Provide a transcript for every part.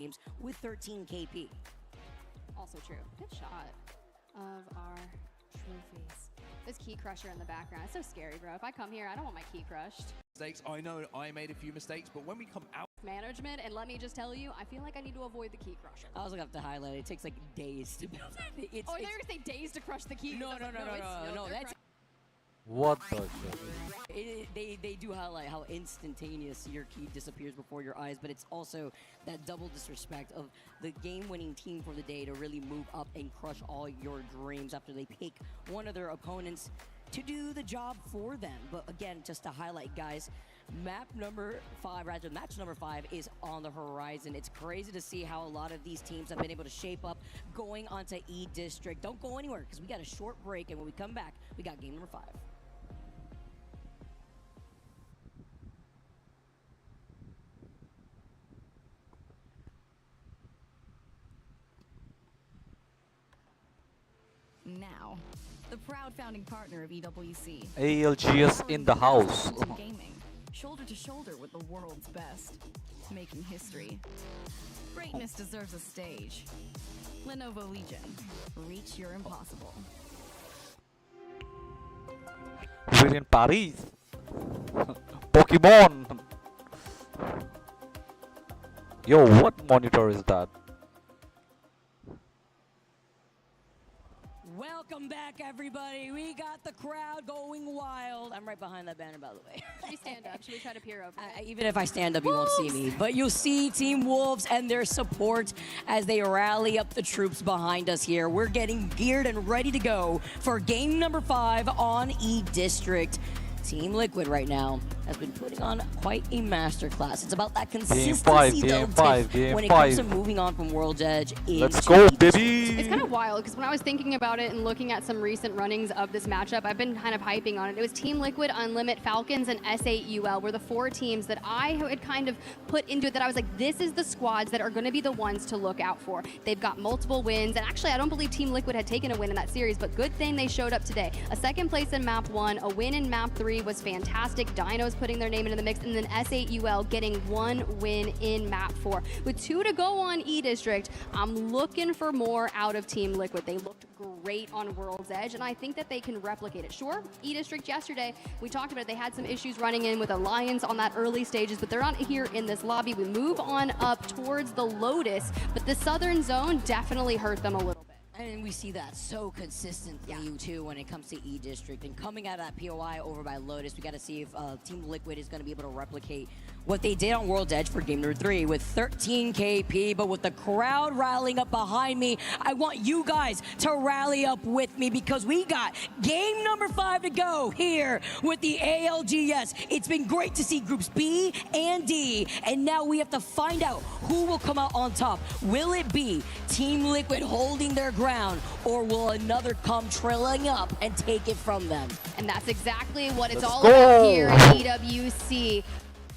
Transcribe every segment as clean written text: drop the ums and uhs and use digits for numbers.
games with 13 KP. Also true. Good shot of our trophies. This key crusher in the background. It's so scary, bro. If I come here, I don't want my key crushed. Mistakes. I know I made a few mistakes, but when we come out Management, and let me just tell you, I feel like I need to avoid the key crusher. I also have to highlight it takes like days to build it. Oh, they're gonna say days to crush the key. No, that's What the shit? they do highlight how instantaneous your key disappears before your eyes, but it's also that double disrespect of the game-winning team for the day to really move up and crush all your dreams after they pick one of their opponents to do the job for them. But again, just to highlight, guys, match number 5 is on the horizon. It's crazy to see how a lot of these teams have been able to shape up going onto E District. Don't go anywhere because we got a short break, and when we come back, we got game number 5. Now, the proud founding partner of EWC. ALGS in the house. Gaming, shoulder to shoulder with the world's best, making history. Greatness deserves a stage. Lenovo Legion, reach your impossible. We're in Paris. Pokemon. Yo, what monitor is that? Welcome back, everybody. We got the crowd going wild. I'm right behind that banner, by the way. Should we stand up? Should we try to peer over? Even if I stand up, you won't see me. But you'll see Team Wolves and their support as they rally up the troops behind us here. We're getting geared and ready to go for game number 5 on E District. Team Liquid right now has been putting on quite a masterclass. It's about that consistency Game five, when it comes to moving on from World's Edge. Let's go, into baby! It's kind of wild because when I was thinking about it and looking at some recent runnings of this matchup, I've been kind of hyping on it. It was Team Liquid, Unlimit, Falcons, and S8UL were the 4 teams that I had kind of put into it that I was like, this is the squads that are going to be the ones to look out for. They've got multiple wins, and actually I don't believe Team Liquid had taken a win in that series, but good thing they showed up today. A 2nd place in Map 1, a win in Map 3 was fantastic. Dinos putting their name into the mix, and then S8UL getting 1 win in Map 4. With 2 to go on E District, I'm looking for more out of Team Liquid. They looked great on World's Edge, and I think that they can replicate it. Sure, E District yesterday, we talked about it, they had some issues running in with Alliance on that early stages, but they're not here in this lobby. We move on up towards the Lotus, but the Southern Zone definitely hurt them a little bit. And we see that so consistently, too, when it comes to E District. And coming out of that POI over by Lotus, we got to see if Team Liquid is going to be able to replicate what they did on World's Edge for game number 3 with 13 KP. But with the crowd rallying up behind me, I want you guys to rally up with me because we got game number 5 to go here with the ALGS. It's been great to see groups B and D, and now we have to find out who will come out on top. Will it be Team Liquid holding their ground, or will another come trailing up and take it from them? And that's exactly what it's Let's all go. about here at EWC.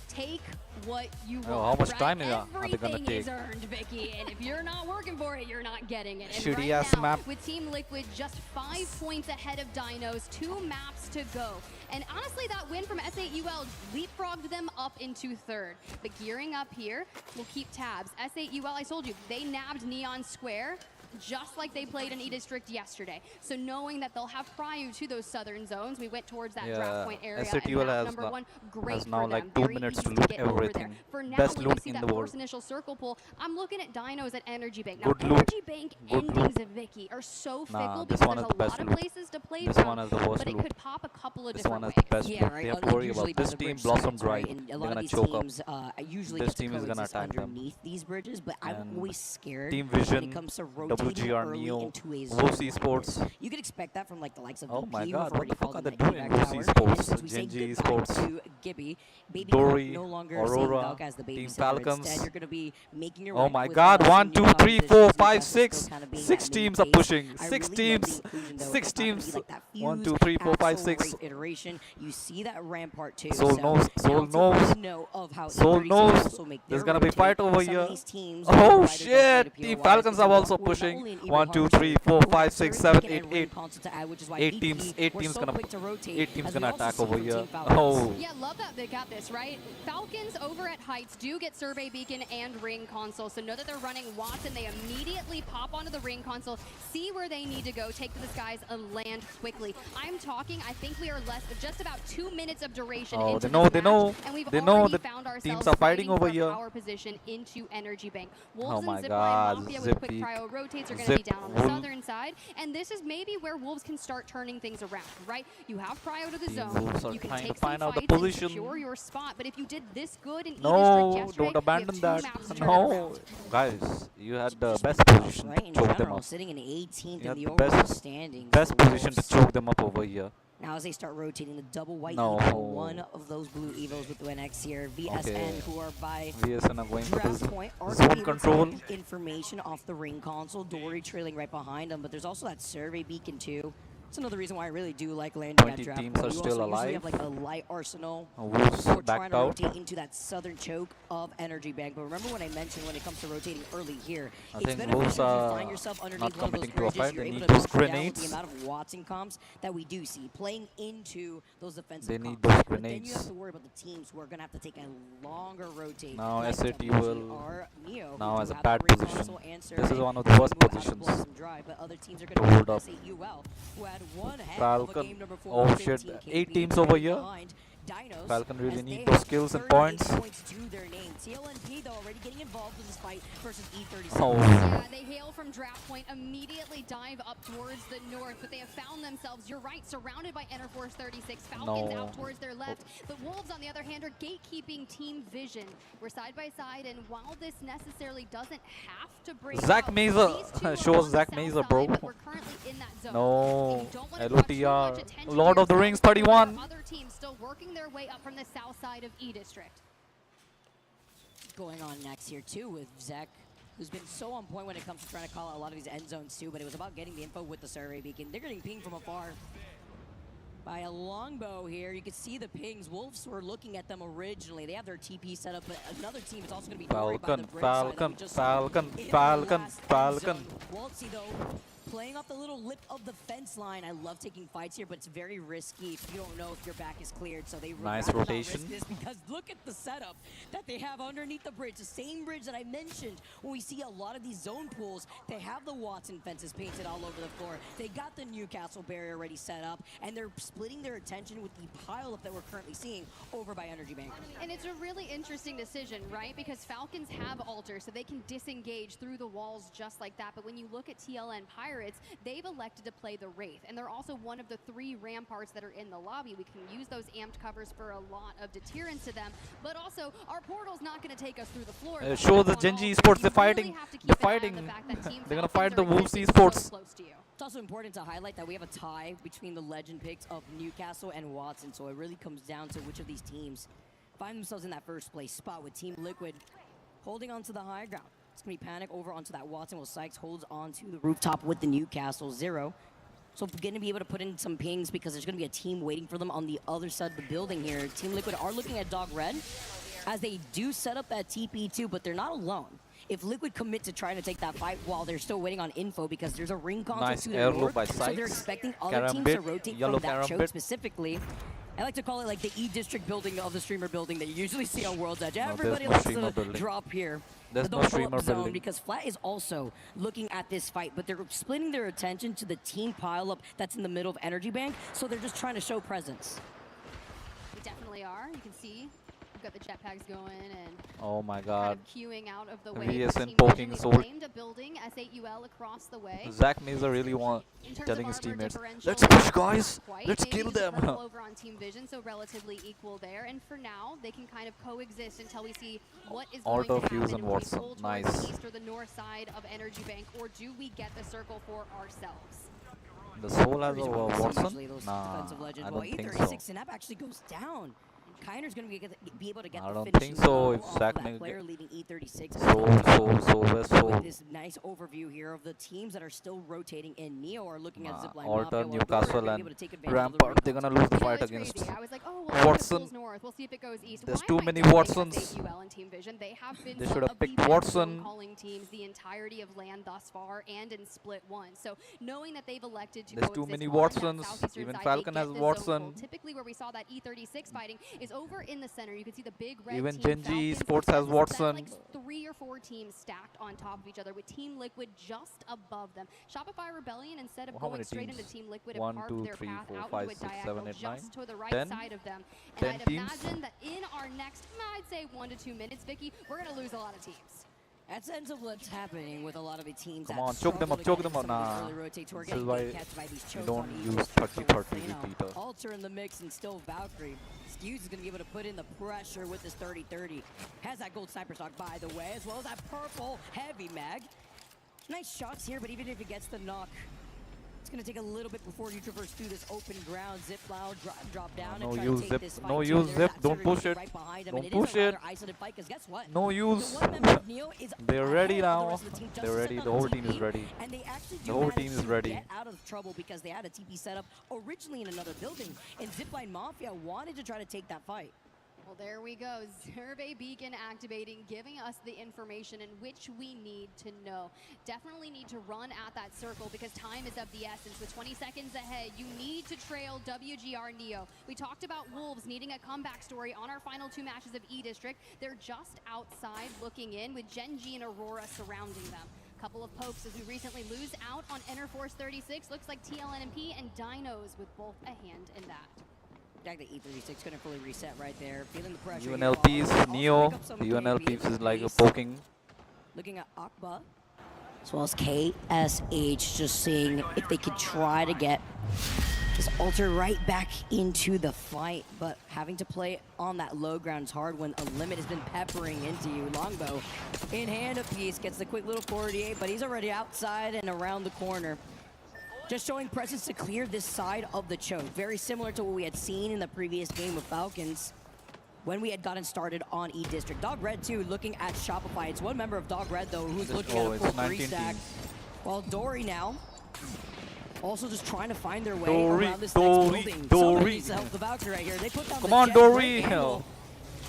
Take what you want. how much right? time are they gonna Everything take? is earned, Vicky, and if you're not working for it, you're not getting it. And Shitty right ass now, map. with Team Liquid just 5 points ahead of Dinos, 2 maps to go. And honestly, that win from S8UL leapfrogged them up into 3rd. But gearing up here, we'll keep tabs. S8UL, I told you, they nabbed Neon Square, just like they played in E District yesterday. So knowing that they'll have prior to those southern zones, we went towards that draft point area. S8UL and has number 1, great has now for like them. 2 Very minutes easy to loot get over there. everything. For now, Best when loot you see in that the world. first initial circle pull, I'm looking at Dinos at Energy Bank. Now, Good loot. Energy Bank Good endings, Vicky, are so fickle Nah, because this one there's is a the best lot of loot. places to play This from, one is the worst but it loot. could pop a couple of This different one ways. is the best Yeah, loot. right. They have to worry Usually about by this the team bridge blossom sides, right? dry. And a They're lot of gonna these choke up. teams usually This get to team is gonna coexist attack them. underneath these bridges, but I'm And always scared Team when Vision, it comes to rotating WGR early Neo, into a zone WOC like Sports. this. You could expect that from like the likes of Oh VP, my who've god, what already the fuck called are in they that doing in evac WOC tower. And Sports? since we say Genji goodbye Sports. to Gibby, Baby Dory, no longer Aurora, seeing Valk as the Team babysitter. Falcons. Instead, you're going to be making your Oh way my with god, some 1, 2, new 3, 4, competitions. 5, Lucas still 6. kind of being 6 that main teams are face. pushing. I 6 really love the teams. inclusion, though. 6 It's not gonna teams. be like that 1, fused 2, 3, 4, 5, axle 6. rate iteration. You see that Rampart too. Soul so knows. Soul now to knows. know of how Soul E36 knows. also make There's their gonna be rotate. fight over Some of here. these teams Oh riders don't play shit! to Team POIs Falcons because are also we're about pushing. going. only an even 1, 2, harsher. 3, 4, But we 5, have 6, Surrey 7, Beacon 8, and Ring 8. Console to add, which is why 8 VP teams. 8 were teams so gonna. quick to rotate, 8 teams as we gonna also attack see over from here. Team Falcons. Oh. Yeah, love that they got this, right? Falcons over at Heights do get Survey Beacon and Ring Console, so know that they're running Watson. They immediately pop onto the Ring Console, see where they need to go, take to the skies, and land quickly. I'm talking, I think we are just about 2 minutes of duration Oh, into they know, this they match, know. and we've They know already the found teams ourselves are fighting over for here. power position into Energy Bank. Oh Wolves my and Zipline God, Mafia Zip with quick Peak. cryo rotates are going to be Zip down on the Wolf. southern side, and this is maybe where Wolves can start turning things around, right? You have cryo to the Team zone, Wolves are you can trying to take some find out the fights and position. secure your spot, but if you did this good in No, E-District yesterday, don't abandon you that. have 2 maps to turn it No, around. guys, you had the Just best with us, position right, to in choke them general, up. sitting in 18th You in had the the overall best standings. best the position to Wolves. choke them up over here. Now as they start rotating the double white No. Evo, one of those blue Evos with the NX here, VSN, Okay. who are by VSN are going for draft the point, are zone able to control. get information off the Ring Console, Dory trailing right behind them, but there's also that survey beacon too. It's another reason why I really do like landing 20 at draft teams point. are You still also usually alive. have like a light arsenal. Wolves Or trying backed to out. rotate into that southern choke of Energy Bank. But remember when I mentioned when it comes to rotating early here, I it's think beneficial Wolves if you are find yourself not underneath one of those committing to a bridges. fight. You're They able need to those knock them down with grenades. the amount of Watson comps that we do see playing into those defensive They need comps. those But then you grenades. have to worry about the teams who are going to have to take a longer rotate. Now like SAT WG will or Neo, now who has do a have bad that Ring position. Console and This Survey, is one of who the can worst move out of positions Blossom Drive, but other teams are to going to hold have up. SAUL, who had one heck of a Falcon. game number 4 Oh with shit, 15 8 KP teams over here. behind Dinos, Falcon really as need they those have kills and 38 points. to their name. TLNP though already getting involved in this fight versus E36. Oh. Yeah, they hail from draft point, immediately dive up towards the north, but they have found themselves, you're right, surrounded by Interforce 36. Falcons No. out towards their left, but Wolves, on the other hand, are gatekeeping Team Vision. We're side by side, and while this necessarily doesn't have to break Zach out, Mazer. these two are Shows on Zach the south Mazer, side, bro. but we're currently in that zone. No. And you don't wanna draw too LOTR. much attention to Lord of the yourself, Rings because there 31. are other teams still working their way up from the south side of E-District. Going on next here too with Zach, who's been so on point when it comes to trying to call out a lot of these end zones too, but it was about getting the info with the survey beacon. They're getting pinged from afar by a longbow here. You can see the pings. Wolves were looking at them originally. They have their TP set up, but another team is also going to be worried by the bridge side that we just saw in the last end zone. Waltzy though, playing off the little lip of the fence line. I love taking fights here, but it's very risky if you don't know if your back is cleared. So they Nice rather not rotation. risk this, because look at the setup that they have underneath the bridge. The same bridge that I mentioned when we see a lot of these zone pools. They have the Watson fences painted all over the floor. They got the Newcastle barrier already set up, and they're splitting their attention with the pileup that we're currently seeing over by Energy Bank. And it's a really interesting decision, right? Because Falcons have Alter, so they can disengage through the walls just like that. But when you look at TLN Pirates, they've elected to play the Wraith. And they're also one of the 3 ramparts that are in the lobby. We can use those amped covers for a lot of deterrence to them. But also, our portal's not going to take us through the floor. Show the Genji esports, they're fighting. They're fighting. They're gonna fight the Wolves esports. It's also important to highlight that we have a tie between the legend picks of Newcastle and Watson, so it really comes down to which of these teams find themselves in that first place spot, with Team Liquid holding on to the high ground. It's going to be Panic over onto that Watson, while Sykes holds on to the rooftop with the Newcastle 0. So going to be able to put in some pings because there's going to be a team waiting for them on the other side of the building here. Team Liquid are looking at Dog Red as they do set up that TP too, but they're not alone. If Liquid commit to trying to take that fight while they're still waiting on info, because there's a Ring Console Nice to the air loop north, by so they're Sykes. expecting other teams to Karambit, rotate yellow from that choke Karambit. specifically. I like to call it like the E-District building of the streamer building that you usually see on World's Edge. there's Everybody no likes streamer to building. drop here. There's the no don't streamer pull up zone, building. because Flat is also looking at this fight, but they're splitting their attention to the team pileup that's in the middle of Energy Bank, so they're just trying to show presence. We definitely are. You can see we've got the jetpacks going and Oh my kind god. of queuing out of the way. VSN Team poking Vision, soul. we claimed a building, SAUL across the way. Zach Mazer really In terms telling of his armor teammates, differential, let's push guys, quite. let's Maybe kill the them. purple over on Team Vision, so relatively equal there. And for now, they can kind of coexist until we see what is going Auto to fuse happen. and Do we Watson. pull towards Nice. the east or the north side of Energy Bank, or do we get the circle for ourselves? The Soul has a Pretty much Watson? usually those Nah, defensive legends. I Well, don't think E36 so. Snap actually goes down. Kiner's going to be able to get I the don't finishing think so blow if off Zach of that May player leading E36. Soul, where's Soul? this nice overview here of the teams that are still rotating in. Neo are looking at Zipline Alter, Mafia, while Newcastle, Dory are gonna be and able to take advantage of the Rampart. They're recon. gonna lose the You know, fight it's against crazy. I was like, oh, well, Watson. Watson. North. We'll see if it goes east. There's Why too am I many doubting Watsons. SAUL and Team Vision? They have been They some should have of the picked best Watson. calling teams the entirety of LAN thus far and in Split 1. So knowing that they've elected to There's go too with many this on that Watsons. southeastern Even side, Falcon they has get this zone Watson. full. Typically where we saw that E36 fighting is over in the center. You can see the big red Even team Genji Falcons. Esports has That's Watson. like 3 or 4 teams stacked on top of each other with Team Liquid just above them. Shopify Rebellion, instead of How going many straight teams? into Team Liquid, have 1, carved 2, their 3, path 4, out 5, into a 6, 7, diagonal 8, 9, just to the right 10? side of them. And 10 I'd teams? imagine that in our next, I'd say 1 to 2 minutes, Vicky, we're going to lose a lot of teams. That's ends up what's happening with a lot of the teams. Come that on, choke them struggle up, to choke get them up. some of these Nah. early rotates who are This getting is why catched by these you chokes don't on use Eagles. 30-30 But with, repeater. Alter in the mix and still Valkyrie. Skews is going to be able to put in the pressure with this 30-30. Has that gold sniper stock, by the way, as well as that purple heavy mag. Nice shots here, but even if he gets the knock, it's going to take a little bit before you traverse through this open ground. Zip loud, drop down, No and try use to take Zip. this No fight. use There's Zip. that Don't Zerg push it. right behind him, Don't and it is push a it. rather isolated fight, 'cause guess what? No The use. one member of Neo is They're ready ahead of the now. rest of the team, just They're ready. stepped The on whole team is TP, ready. and they actually do The whole manage team is to ready. get out of trouble because they had a TP set up originally in another building, and Zipline Mafia wanted to try to take that fight. Well, there we go. Survey beacon activating, giving us the information in which we need to know. Definitely need to run at that circle because time is of the essence. With 20 seconds ahead, you need to trail WGR Neo. We talked about Wolves needing a comeback story on our final 2 matches of E-District. They're just outside looking in with Genji and Aurora surrounding them. Couple of pokes as we recently lose out on Interforce 36. Looks like TLNP and Dinos with both a hand in that. Back to E36, gonna fully reset right there. Feeling the pressure. UNLP's Also Neo. pick up some The KBs UNLP's is like a release. poking. Looking at Akba, as well as KSH, just seeing if they could try to get this Alter right back into the fight, but having to play on that low ground is hard when a limit has been peppering into you. Longbow in hand apiece, gets the quick little 48, but he's already outside and around the corner. Just showing presence to clear this side of the choke. Very similar to what we had seen in the previous game with Falcons when we had gotten started on E-District. Dog Red, too, looking at Shopify. It's one member of Dog Red, though, who's looking at a full it's 19 3 stack. teams. While Dory now also just trying to find their way Dory, around this Dory, next building. Dory. Somebody needs to help the Valkyrie right here. They put down Come the on, jet, Dory. great angle,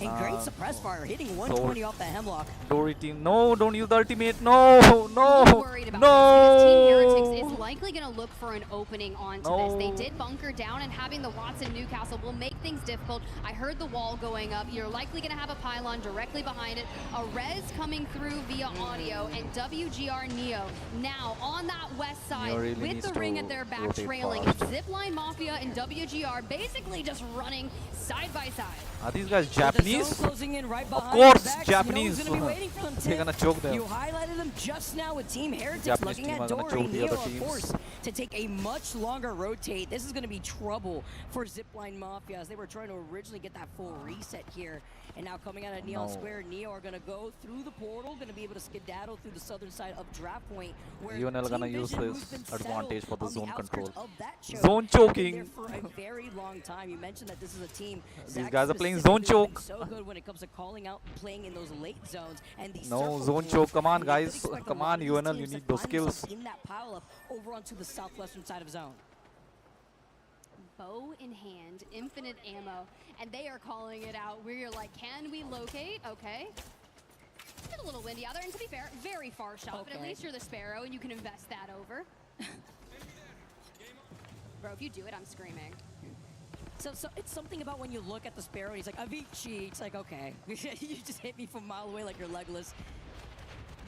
and great suppress fire, hitting 120 off the Hemlock. Dory team. No, don't use the ultimate. No, no, I'm worried about this because Team Heretics no. is likely going to look for an opening onto No. this. They did bunker down, and having the Watson Newcastle will make things difficult. I heard the wall going up. You're likely going to have a pylon directly behind it. A res coming through via audio, and WGR Neo now on that west side Neo really with needs the to ring at their back rotate trailing. fast. It's Zipline Mafia and WGR basically just running side by side. Are these guys The zone Japanese? closing in right behind course, their backs. Japanese. Neo's gonna be waiting for them, They're Tiff. gonna choke them. You highlighted them just now with Team Heretics. Japanese Looking team at are gonna Dory, choke the Neo, other of teams. course, to take a much longer rotate. This is going to be trouble for Zipline Mafia as they were trying to originally get that full reset here. And now coming out of Neon No. Square, Neo are going to go through the portal, going to be able to skedaddle through the southern side of Draft Point. Where UNL Team gonna use Vision, this who's been advantage settled for the on zone outskirts control. of that choke, Zone have been choking. there for a very long time. You mentioned that this is a team. These Zach guys are playing specifically zone has been choke. So good when it comes to calling out, playing in those late zones and these No, circle zone games. choke. Come on, And you could guys. expect a Come lot on, of these UNL. You teams to need those find skills. themselves in that pile up over onto the southwestern side of zone. Bow in hand, infinite ammo, and they are calling it out. We're like, can we locate? Okay. It's a little windy out there, and to be fair, very far shot, but at Okay. least you're the Sparrow, and you can invest that over. Bro, if you do it, I'm screaming. So it's something about when you look at the Sparrow and he's like, Avicii. It's like, okay. You just hit me from a mile away like you're Legolas.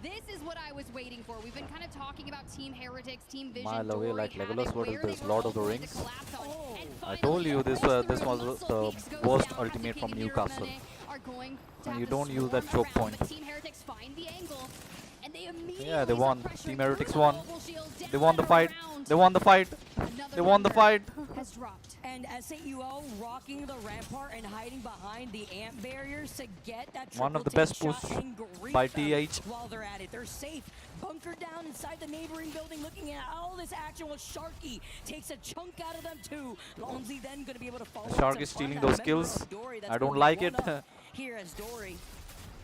This is what I was waiting for. We've been kind of talking about Team Heretics, Team Vision, Mile away Dory, like Havoc, Legolas. What is where this, they were Lord all of the going to Rings? collapse on. Oh. And I finally, told you this through was Muscle the Beaks goes worst down. ultimate King from and Newcastle. Mirror are going to And have you to don't use that swarm choke around, point. but Team Heretics find the angle, and they immediately Yeah, they won. pressure Team through Heretics the won. mobile shield, They down won the and fight. around. They won the fight. Another They won the member fight. has dropped. And SAUL rocking the rampart and hiding behind the amp barriers to get that One of the triple best take shot push and grief by them TH. While they're at it, they're safe. Bunkered down inside the neighboring building, looking at all this action while Sharky takes a chunk out of them too. Lonzy then going to be able to follow. Shark up is to fund stealing that those member kills. of Dory that's I don't going like one it. up here as Dory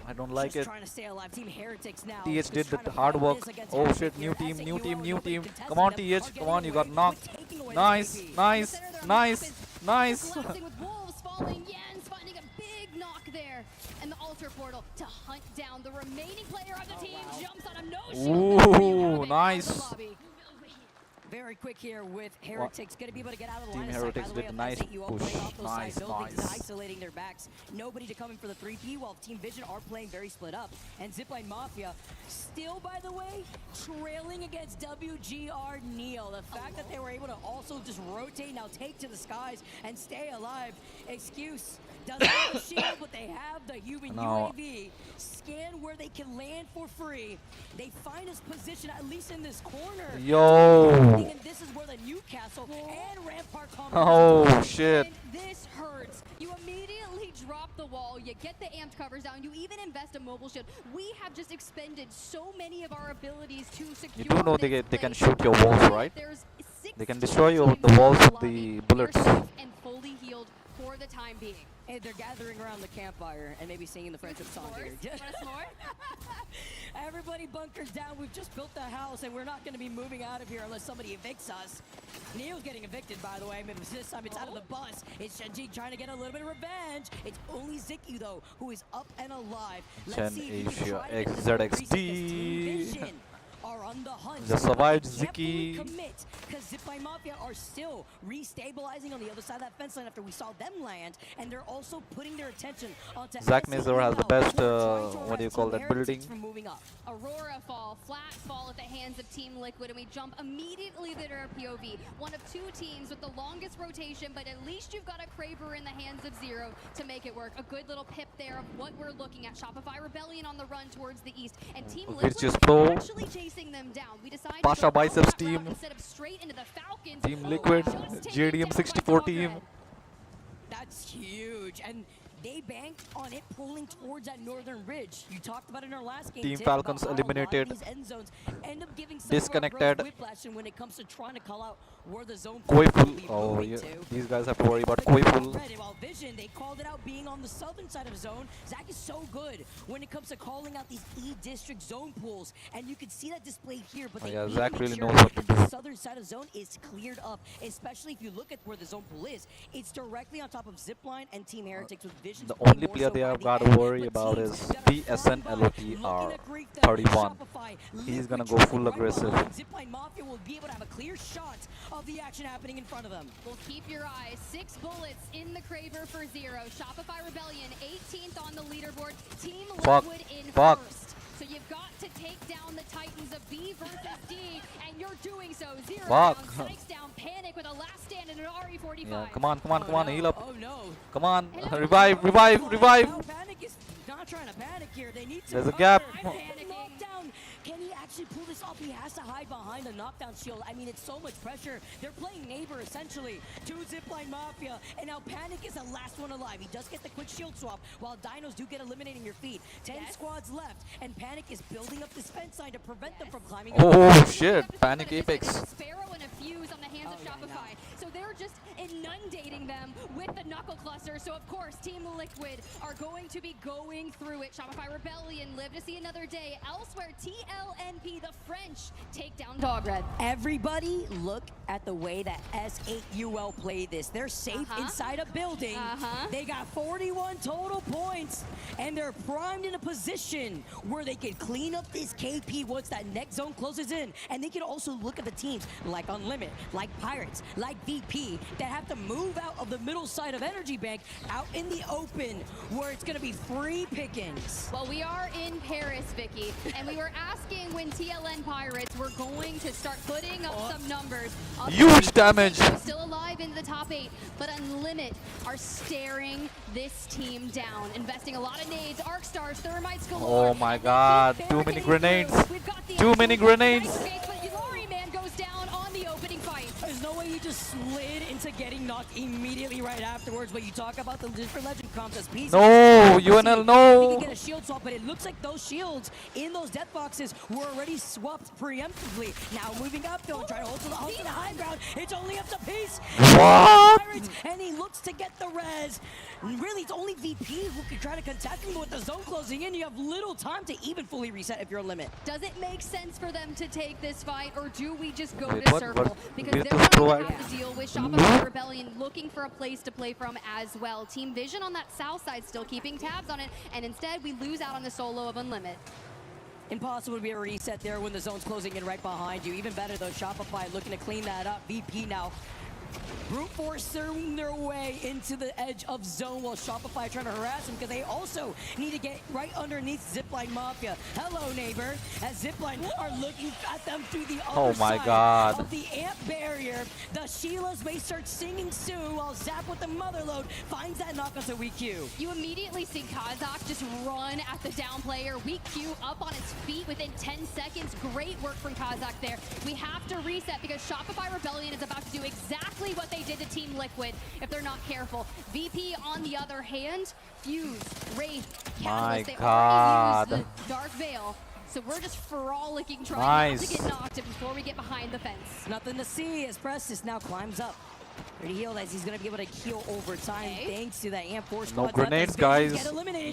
I don't like Just it. trying to stay alive. Team Heretics now. TH just did trying the to hard fight work. this against Oh Heretics shit, here. new team, new SAUL, team, new nobody team. contesting Come on, them, TH. are Come getting on, you got away knocked. with taking away the Nice, KP. nice, nice, nice. Collapsing with Wolves falling. Jens finding a big knock there. And the altar portal to hunt down the remaining player of the team. Jumps on him. No shield. Ooh, nice. Very quick here with Heretics. Going to be able to get out of the Team line of sight. By Heretics the way, with of nice SAUL push. playing off those Nice, side buildings, nice. isolating their backs. Nobody to come in for the 3P, while Team Vision are playing very split up. And Zipline Mafia still, by the way, trailing against WGR Neil. The fact that they were able to also just rotate, now take to the skies and stay alive. Excuse. Doesn't have a shield, but they have the human No. UAV. Scan where they can land for free. They find his position, at least in this corner. Yo. And this is where the Newcastle and Rampart Oh combinations shit. And this hurts. You immediately drop the wall, you get the amped covers down, you even invest a mobile shield. We have just expended so many of our abilities to secure You do know this they can place. shoot your walls, right? There's They can 16 destroy your teams the walls in with lobby. the bullets. They're safe and fully healed for the time being. And they're gathering around the campfire and maybe singing the friendship song here. Want a s'more? Everybody bunkers down. We've just built the house and we're not going to be moving out of here unless somebody evicts us. Neil's getting evicted, by the way. Maybe this time it's out of the bus. It's Shenji trying to get a little bit of revenge. It's only Ziki, though, who is up and alive. Let's see if he can try to get this precinct, 'cause Team Vision are on the hunt. Just survived Can't fully Ziki. commit, because Zipline Mafia are still restabilizing on the other side of that fence line after we saw them land, and they're also putting their attention onto Zach SAUL, Mazur has the who are best, trying to what do you arrest call Team that Heretics building? from moving up. Aurora fall, flat fall at the hands of Team Liquid, and we jump immediately to our POV. One of two teams with the longest rotation, but at least you've got a Kraber in the hands of Zero to make it work. A good little pip there of what we're looking at. Shopify Rebellion on the run towards the east, and Team Liquid Virtuous is Pro. actually chasing them down. We decided Pasha to go Biceps that team. route instead of straight into the Falcons. Team Oh, Liquid, just taken JDM down by 64 Dog team. Red. That's huge, and they banked on it pulling towards that northern ridge. You talked about it in our last game. Team Tim, about Falcons how a lot of eliminated. these end zones end up giving some Disconnected. whiplash, and when it comes to trying to call out where the zone Koi will full. be Oh, moving yeah. to. These guys have to worry about Koi full. Red, while Vision, they called it out being on the southern side of zone. Zach is so good when it comes to calling out these E-district zone pools, and you can see that displayed here. But Oh, they yeah, need Zach to make really sure knows what to that the do. southern side of zone is cleared up, especially if you look at where the zone pool is. It's directly on top of Zipline and Team Heretics with Vision. The only player they have got to worry about is BSNLOTR 31. He's gonna go full aggressive. Zipline Mafia will be able to have a clear shot of the action happening in front of them. Well, keep your eyes. 6 bullets in the Kraber for Zero. Shopify Rebellion, 18th on the leaderboard. Team Fuck. Liquid in Fuck. first. So you've got to take down the Titans of B versus D, and you're doing so. Zero Fuck. down, strikes down, Panic with a last stand and an RE45. Yeah, come on, come on, come on, heal up. Oh no. Come on, revive, revive, revive. Now Panic is not trying to panic here. They need to There's a cover. gap. I'm panicking. Knockdown. Can he actually pull this off? He has to hide behind the knockdown shield. I mean, it's so much pressure. They're playing neighbor essentially to Zipline Mafia, and now Panic is the last one alive. He does get the quick shield swap, while Dinos do get eliminating your feet. 10 squads left, and Panic is building up this fence line to prevent them from climbing. Oh shit, Panic Apex. Sparrow and a fuse on the hands of Shopify. So they're just inundating them with the knuckle cluster. So of course, Team Liquid are going to be going through it. Shopify Rebellion live to see another day. Elsewhere, TLNP, the French, take down Dog Red. Everybody look at the way that S8UL play this. They're safe inside a building. They got 41 total points, and they're primed in a position where they can clean up this KP once that next zone closes in. And they can also look at the teams like Unlimit, like Pirates, like VP, that have to move out of the middle side of Energy Bank out in the open, where it's going to be free pickings. Well, we are in Paris, Vicky, and we were asking when TLN Pirates were going to start putting up some numbers. Huge damage. Still alive in the top 8, but Unlimit are staring this team down, investing a lot of nades, arc stars, thermites galore. Oh my god, too many grenades. Too many grenades. Man goes down on the opening fight. There's no way he just slid into getting knocked immediately right afterwards. But you talk about the different legend comps as pieces. No, UNL, He no. can get a shield swap, but it looks like those shields in those death boxes were already swapped preemptively. Now moving up though and trying to hold to the high ground. It's only up to Peace. What? turrets, and he looks to get the res. Really, it's only VP who can try to contest him, but with the zone closing in, you have little time to even fully reset if you're a limit. Does it make sense for them to take this fight, or do we just go Wait, to what? circle? Because Virtus they're Pro going to I- have to deal with Shopify Rebellion looking for a place to play from as well. Team Vision on that south side still keeping tabs on it, and instead we lose out on the solo of Unlimit. Impossible to be a reset there when the zone's closing in right behind you. Even better though, Shopify looking to clean that up. VP now brute forcing their way into the edge of zone while Shopify trying to harass them because they also need to get right underneath Zipline Mafia. Hello, neighbor. As Zipline are looking at them through the other my side God. of the amp barrier. The Sheilas may start singing soon while Zap with the motherload finds that knock onto weak Q. You immediately see Kazakh just run at the down player. Weak Q up on its feet within 10 seconds. Great work from Kazakh there. We have to reset because Shopify Rebellion is about to do exactly what they did to Team Liquid if they're not careful. VP, on the other hand, Fuse, Wraith, Catalyst, they already used the Dark Veil. So we're just frolicking, trying not to get knocked before we get behind the fence. Nothing to see as Prestis now climbs up. Pretty healed as he's going to be able to heal over time thanks to that amp force. No grenades, guys.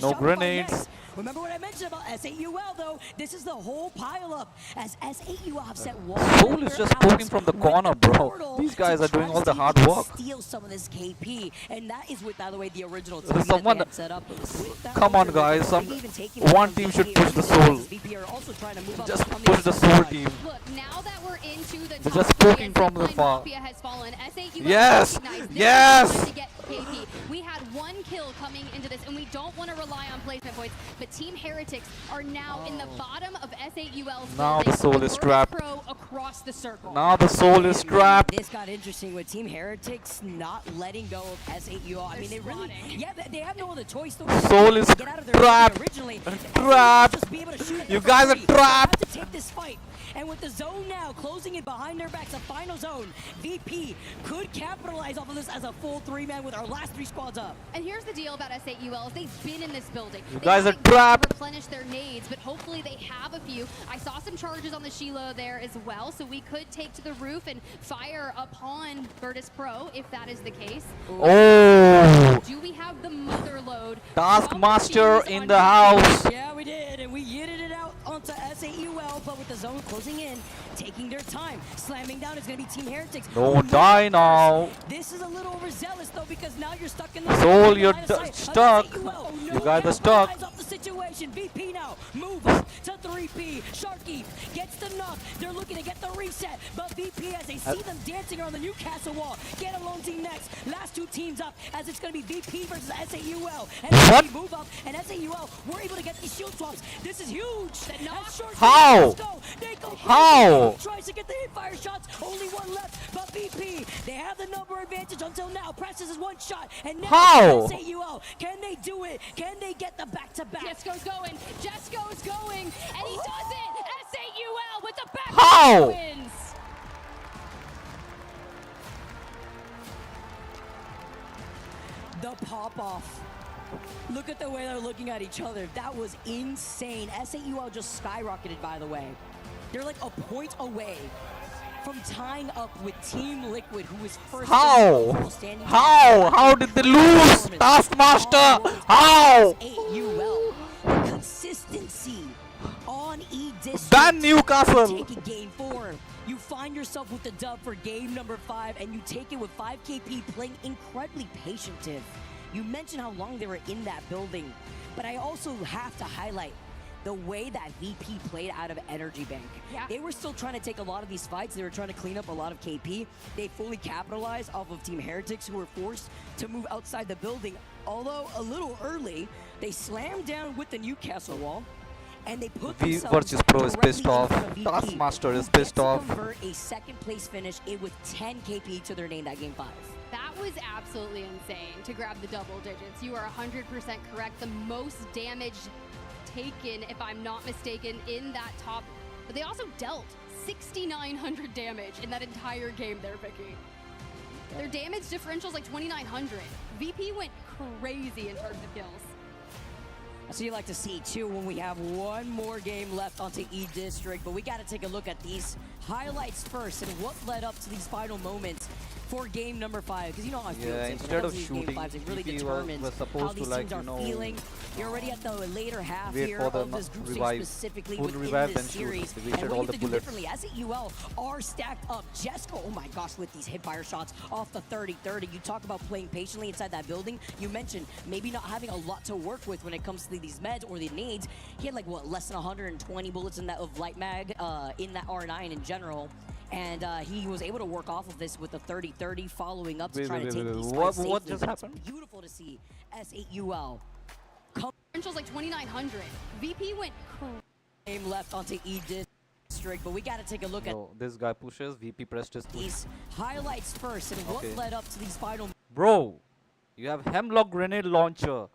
No grenades. Remember what I mentioned about SAUL though? This is the whole pile up as SAUL have set one. Soul is just poking from the corner, bro. These guys are doing all the hard work. Steal some of this KP, and that is with, by the way, the original team There's someone- that they had set up. With that Come on, overload, guys. they've even taken One down team should VP push the Soul. VP are also trying to move up Just on push the other Soul side. team. Look, now that we're into the They're top just three poking and from the Zipline far. Mafia has fallen. SAU Yes! recognized this Yes! is the time to get KP. We had one kill coming into this, and we don't want to rely on placement points, but Team Heretics are now in the bottom of SAUL's Now building. the Soul is Virtus trapped. Pro across the circle. Now the Soul is trapped. This got interesting with Team Heretics not letting go of SAU. I mean, they really, spawning. yeah, they have no other choice. Though. Soul is Get out of their trapped. originally. Trapped. Just be able to shoot at You the guys are free. They trapped. have to take this fight. And with the zone now closing in behind their backs, a final zone, VP could capitalize off of this as a full three-man with our last three squads up. And here's the deal about SAUL is they've been in this building. You They guys are haven't yet trapped. Replenish their nades, but hopefully they have a few. I saw some charges on the Sheila there as well, so we could take to the roof and fire upon Virtus Pro if that is the case. Oh! Do we have the mother load? Taskmaster From in on the VP? house. Yeah, we did, and we yeeted it out onto SAUL, but with the zone closing in, taking their time, slamming down is going to be Team Heretics. Don't die now. This is a little overzealous though because now you're stuck in the Soul, you're line of sight of stuck. SAUL. You guys are stuck. Eyes off the situation. VP now move up to 3P. Sharky gets the knock. They're looking to get the reset, but VP as they see them dancing around the Newcastle wall. Get alone team next. Last two teams up as it's going to be VP versus SAUL. And What? VP move up and SAUL were able to get these shield swaps. This is huge. As Sharky How? let's go. They go How? tries to get the hip fire shots. Only one left, but VP, they have the number advantage until now. Presses is one shot, and now How? SAUL, can they do it? Can they get the back-to-back? Jesco's going. Jesco's going. And he does it. SAUL with the back How? wins. The pop-off. Look at the way they're looking at each other. That was insane. SAUL just skyrocketed, by the way. They're like a point away from tying up with Team Liquid, who was first. How? How? How did they lose? Taskmaster! How? AUL. Consistency on E-District. Ban Newcastle! Taking game 4. You find yourself with the dub for game number 5, and you take it with 5 KP playing incredibly patient, Tiff. You mentioned how long they were in that building, but I also have to highlight the way that VP played out of Energy Bank. Yeah. They were still trying to take a lot of these fights. They were trying to clean up a lot of KP. They fully capitalized off of Team Heretics, who were forced to move outside the building. Although a little early, they slammed down with the Newcastle wall, and they put V themselves versus Pro is directly pissed in off. front of VP, Taskmaster is who pissed gets to off. convert a second place finish with 10 KP to their name that game 5. That was absolutely insane to grab the double digits. You are 100% correct. The most damage taken, if I'm not mistaken, in that top. But they also dealt 6,900 damage in that entire game there, Vicky. Their damage differential is like 2,900. VP went crazy in terms of kills. So you like to see too when we have one more game left onto E-District, but we got to take a look at these highlights first and what led up to these final moments. for game number 5, because you know how I feel. Yeah, Tim, instead of game shooting, 5s, it really VP determines was supposed how these to, like, teams are you know, feeling. You're already at the later half wait here for the of this group stage, revive, specifically full within revive this and shoot. series. They And wasted what all you the have to do bullets. differently, as UL are stacked up. Jesco, oh my gosh, with these hip fire shots off the 30-30. You talk about playing patiently inside that building. You mentioned maybe not having a lot to work with when it comes to these meds or the nades. He had like, what, less than 120 bullets in that of light mag in that R9 in general. And he was able to work off of this with the 30-30, following up to try to take these fights safely. What just But it's happened? beautiful to see S8UL Differential's like 2,900. VP went game left onto E District, but we got to take a look at So this guy pushes, VP pressed his push. these highlights first and what Okay. led up to these final Bro, you have hemlock grenade launcher.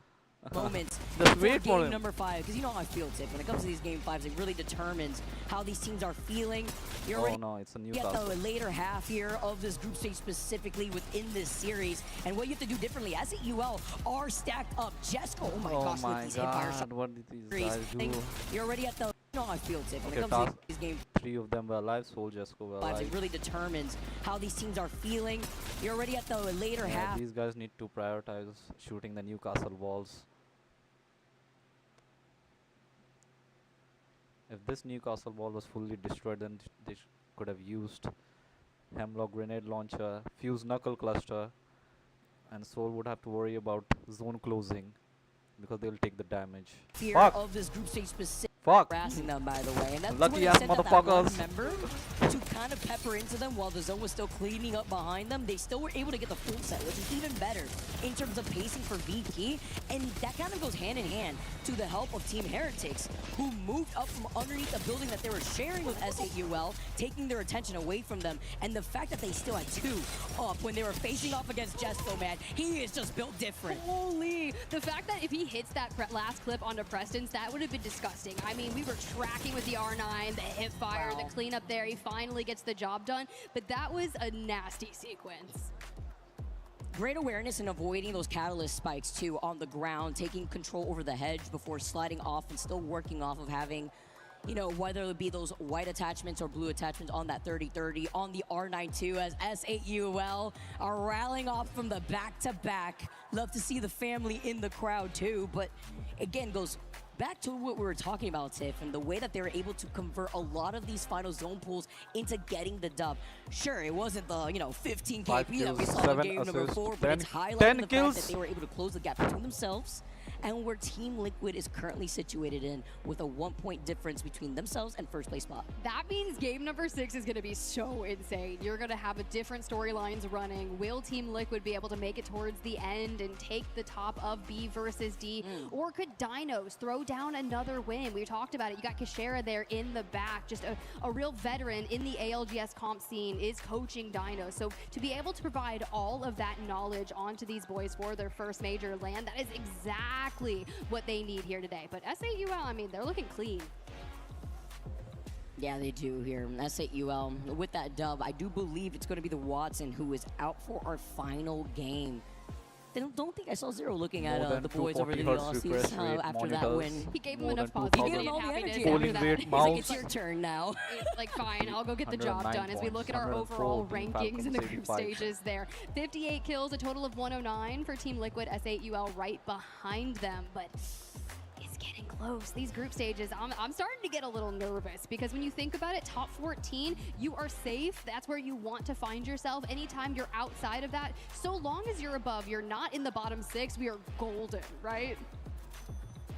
moments Just for wait for game him. number 5, because you know how I feel, Tip. When it comes to these game 5s, it really determines how these teams are feeling. You're Oh already no, it's a at Newcastle. the later half here of this group stage, specifically within this series, and what you have to do differently as UL are stacked up. Jesco, oh my Oh gosh, with my these hip fire shots. god, what did these guys do? You're already at the, you know how I feel, Tip. When Okay, it comes task. to these game 3 of them were alive, Soul Jesco were 5s, it alive. really determines how these teams are feeling. You're already at the later Yeah, half. these guys need to prioritize shooting the Newcastle walls. If this Newcastle wall was fully destroyed, then they could have used Hemlock grenade launcher, Fuse knuckle cluster, and Soul would have to worry about zone closing because they'll take the damage. Fear Fuck! of this group stage specific. Fuck! Harassing them, by the way, and that's Lucky when they ass sent out that one motherfuckers. member to kind of pepper into them while the zone was still cleaning up behind them. They still were able to get the full set, which is even better in terms of pacing for VP, and that kind of goes hand in hand to the help of Team Heretics, who moved up from underneath the building that they were sharing with S8UL, taking their attention away from them, and the fact that they still had 2 up when they were facing off against Jesco, man, he is just built different. Holy! The fact that if he hits that last clip onto Preston's, that would have been disgusting. I mean, we were tracking with the R9, the hip fire, Wow. the cleanup there. He finally gets the job done, but that was a nasty sequence. Great awareness in avoiding those catalyst spikes too on the ground, taking control over the hedge before sliding off and still working off of having, you know, whether it be those white attachments or blue attachments on that 30-30 on the R9 too, as S8UL are rallying off from the back-to-back. Love to see the family in the crowd too, but again, goes back to what we were talking about, Tiff, and the way that they were able to convert a lot of these final zone pools into getting the dub. Sure, it wasn't the, you know, 15 5 KP that we kills, saw in 7 game number assists, 4, but 10 it's highlighting 10 the fact kills. that they were able to close the gap between themselves and where Team Liquid is currently situated in, with a 1-point difference between themselves and first place spot. That means game number 6 is going to be so insane. You're going to have a different storylines running. Will Team Liquid be able to make it towards the end and take the top of B versus D? Or could Dinos throw down another win? We talked about it. You got Kashera there in the back. Just a real veteran in the ALGS comp scene is coaching Dinos. So to be able to provide all of that knowledge onto these boys for their first major land, that is exactly what they need here today. But S8UL, I mean, they're looking clean. Yeah, they do here. S8UL with that dub. I do believe it's going to be the Watson who is out for our final game. I don't think I saw Zero looking at More than the boys over the 240 hertz Aussies refresh rate, after that monitors. win. He gave him More enough than positive 2,000. He gave him all the happiness energy. after Polling that. rate, He's like, mouse. it's your turn now. It's like, fine, I'll go get the job 109 done. As we look at our 104 overall Team rankings in the Falcons, group 85. stages there. 58 kills, a total of 109 for Team Liquid, S8UL right behind them, but it's getting close. These group stages, I'm starting to get a little nervous because when you think about it, top 14, you are safe. That's where you want to find yourself. Anytime you're outside of that, so long as you're above, you're not in the bottom 6, we are golden, right?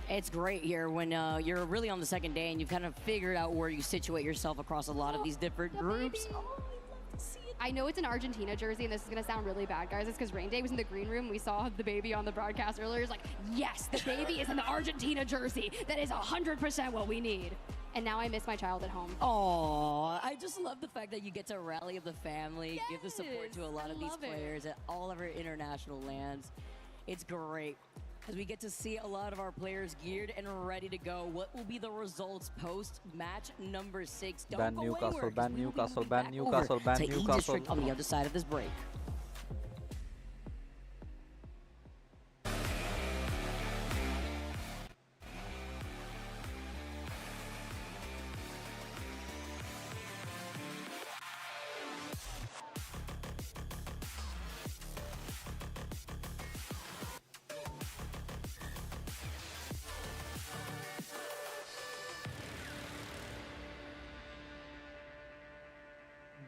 It's great here when you're really on the second day and you've kind of figured out where you situate yourself across a lot of these different the groups. baby. Oh, I'd love to see it. I know it's an Argentina jersey, and this is going to sound really bad, guys. It's because Rain Day was in the green room. We saw the baby on the broadcast earlier. It's like, yes, the baby is in the Argentina jersey. That is 100% what we need. And now I miss my child at home. Aw, I just love the fact that you get to rally of the family, give the support to a Yes, lot I of these love it. players at all of our international lands. It's great. As we get to see a lot of our players geared and ready to go. What will be the results post match number 6? Don't Ban go Newcastle, anywhere, 'cause ban we will be Newcastle, moving ban back Newcastle, over ban to E Newcastle. District on the other side of this break.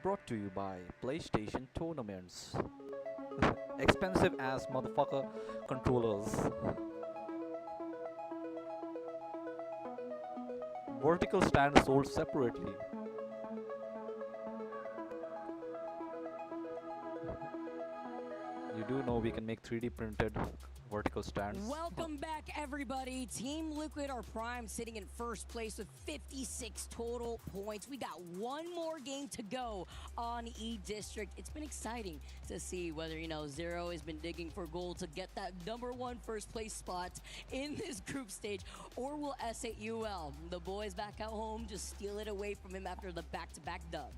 brought to you by PlayStation Tournaments. Expensive ass motherfucker controllers. Vertical stand sold separately. You do know we can make 3D printed vertical stands. Welcome back, everybody. Team Liquid are prime, sitting in first place with 56 total points. We got one more game to go on E-District. It's been exciting to see whether, you know, Zero has been digging for gold to get that #1 first place spot in this group stage, or will S8UL, the boys back at home, just steal it away from him after the back-to-back dub?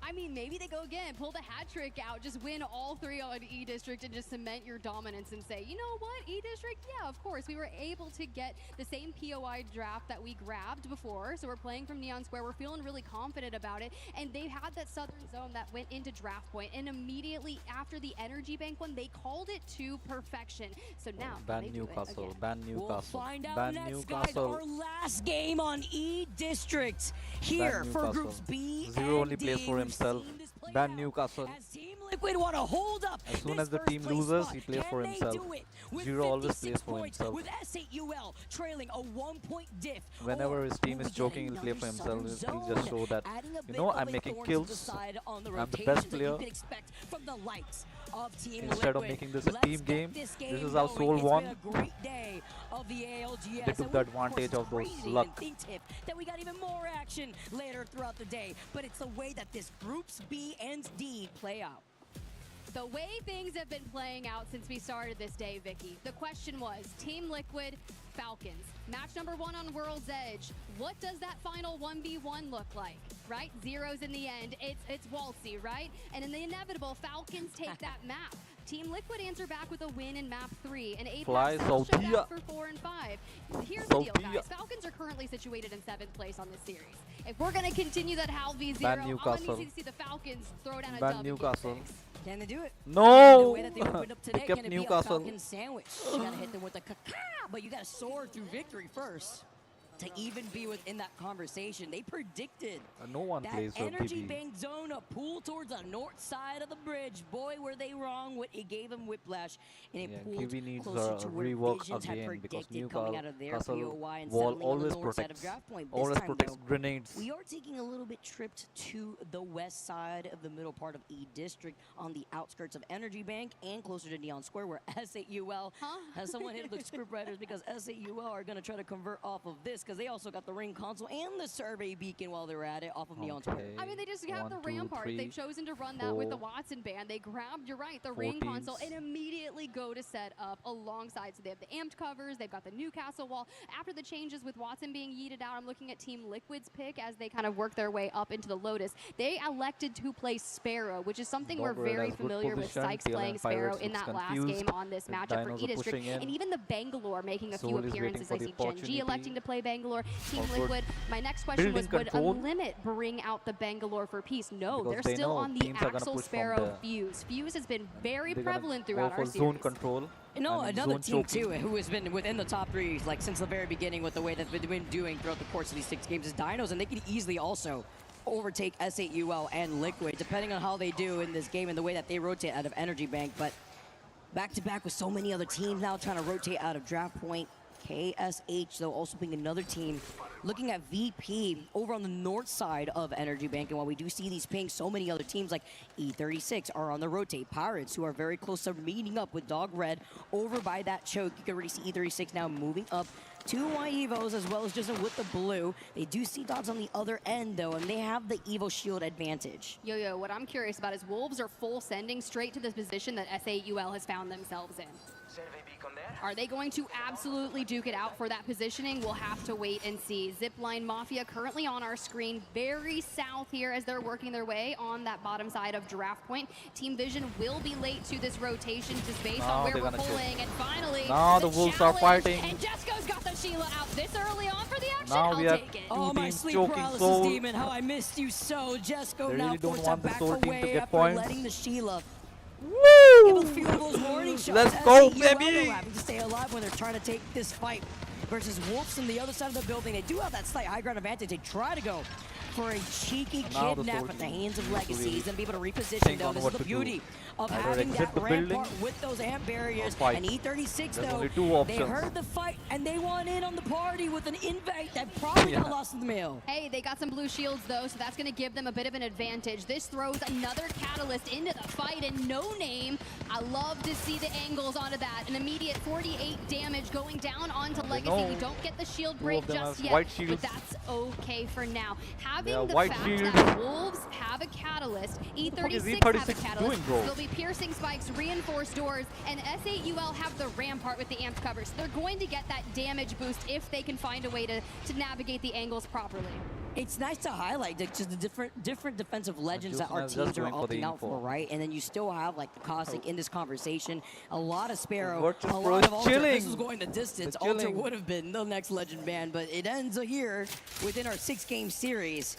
I mean, maybe they go again, pull the hat trick out, just win all 3 on E-District and just cement your dominance and say, you know what, E-District, yeah, of course, we were able to get the same POI draft that we grabbed before, so we're playing from Neon Square, we're feeling really confident about it, and they had that southern zone that went into draft point, and immediately after the Energy Bank one, they called it to perfection. So now, ban they Newcastle, do it ban again. Newcastle, We'll find out ban next, Newcastle. guys. Our last game on E-District here for Newcastle. groups B Zero only and D. plays for We've himself. seen this play Ban out Newcastle. As Team Liquid want to hold up As soon this as the first team place loses, spot. he plays Can for they himself. do it? With Zero always 56 plays for points, himself. with S8UL trailing a 1-point diff. Whenever Or his team will is we get joking, he'll play for another himself. southern He'll just zone? show that, Adding a you bit know, of I'm a making thorn to the kills. side on the I'm the best rotations that player. you can expect from the likes of Team Instead of Liquid. making this a Let's team get game, this this game is how going. Soul It's won. been a great day of the ALGS. They took And the we, of advantage course, of those it's crazy luck. to think that we got even more action later throughout the day, but it's the way that this groups B and D play out. The way things have been playing out since we started this day, Vicky, the question was Team Liquid, Falcons. Match #1 on World's Edge. What does that final 1v1 look like, right? Zeros in the end. It's waltzy, right? And in the inevitable, Falcons take that map. Team Liquid answer back with a win in map 3, and Fly Apex showed Saudia. out for 4 and 5. Here's the deal, Saudia. guys. Falcons are currently situated in 7th place on this series. If we're going to continue that Hal v0, Ban I'm Newcastle. going to see the Falcons throw down a Ban dub in Newcastle. Game 6. Can they do it? No! The way that they opened up today, They kept can it be a Newcastle. Falcon sandwich? You gotta hit them with a but you gotta soar through victory first to even be within that conversation. They predicted No one that plays for energy PB. bank zone, a pull towards the north side of the bridge. Boy, were they wrong. It gave them whiplash, and it Yeah, pulled QB needs closer a to where rework Visions had again because predicted coming out of their Newcastle POY and wall settling on the always north side of protects, draft point. always This time, protects though, grenades. we are taking a little bit tripped to the west side of the middle part of E-District on the outskirts of Energy Bank and closer to Neon Square, where S8UL has someone hit the scriptwriters because S8UL are going to try to convert off of this because they also got the ring console and the survey beacon while they're at it off of Neon Square. I mean, they just have the 1, 2, Rampart. 3, They've chosen to run that with the 4, Watson band. They grabbed, you're right, the 4 ring console teams. and immediately go to set up alongside. So they have the amped covers, they've got the Newcastle wall. After the changes with Watson being yeeted out, I'm looking at Team Liquid's pick as they kind of work their way up into the Lotus. They elected to play Sparrow, which is something we're Doggerel very has good familiar with position. Sykes TLM playing Sparrow Pirates in looks that last confused. game on this The matchup for Dinos are E-District. pushing in. And even the Bangalore making a Soul few is waiting appearances. for I the see Gen G opportunity. electing to play Bangalore. Team Awkward. Liquid, my next question was, Building would control. Unlimit bring out the Bangalore for peace? No, Because they're they still know on the teams are gonna Axel push from Sparrow there. Fuse. Fuse has been very They're gonna prevalent go throughout for our zone series. control. No, and another zone team choking. too, who has been within the top 3 like since the very beginning with the way that they've been doing throughout the course of these 6 games is Dinos, and they can easily also overtake S8UL and Liquid, depending on how they do in this game and the way that they rotate out of Energy Bank. But back to back with so many other teams now trying to rotate out of draft point. KSH, though, also being another team looking at VP over on the north side of Energy Bank. And while we do see these pings, so many other teams like E36 are on the rotate. Pirates, who are very close to meeting up with Dog Red over by that choke. You can already see E36 now moving up to Evos as well as just with the blue. They do see Dogs on the other end, though, and they have the Evo shield advantage. Yo, what I'm curious about is Wolves are full sending straight to the position that S8UL has found themselves in. Are they going to absolutely duke it out for that positioning? We'll have to wait and see. Zipline Mafia currently on our screen, very south here as they're working their way on that bottom side of draft point. Team Vision will be late to this rotation just based on where they're we're gonna pulling. And finally, Now the Wolves are challenge, fighting. And Jesco's got the Sheila out this early on for the action. Now I'll we have take it. Oh, my teams sleep choking paralysis Soul. demon, how I missed you so. Jesco They now really don't forced to want the back Soul team to away get after points. letting the Sheila Woo! give a few of those warning shots. Let's go, SAUL, baby! though, having to stay alive when they're trying to take this fight versus Wolves on the other side of the building. They do have that slight high ground advantage. They try to go for a cheeky Now the kidnap Soul at the Team hands of needs to Legacies really and be able to reposition think though. on This is what the to do. beauty of Either having exit that the rampart building with those amp barriers. fight. And E36 There's though, only two they options. heard the fight and they want in on the party with an invite that probably got lost in the mail. Hey, they got some blue shields though, so that's going to give them a bit of an advantage. This throws another catalyst into the fight, and No Name, I love to see the angles onto that. An immediate 48 damage going down onto Legacy. We don't get the shield Two break of them just have yet, white but shields. that's okay for now. Having are the white fact shields. that Wolves have a catalyst, fuck is E36 E36 have a catalyst, doing, bro? they'll be piercing spikes, reinforced doors, and SAUL have the rampart with the amp covers. They're going to get that damage boost if they can find a way to navigate the angles properly. It's nice to highlight just the different defensive legends that our Juice Man is teams are just going for the opting out for, info. right? And then you still have like the Caustic in this conversation, a lot of Sparrow, Virtus a Pro lot is of Alter. This chilling. was going the distance. They're Alter chilling. would have been the next legend ban, but it ends here within our 6-game series.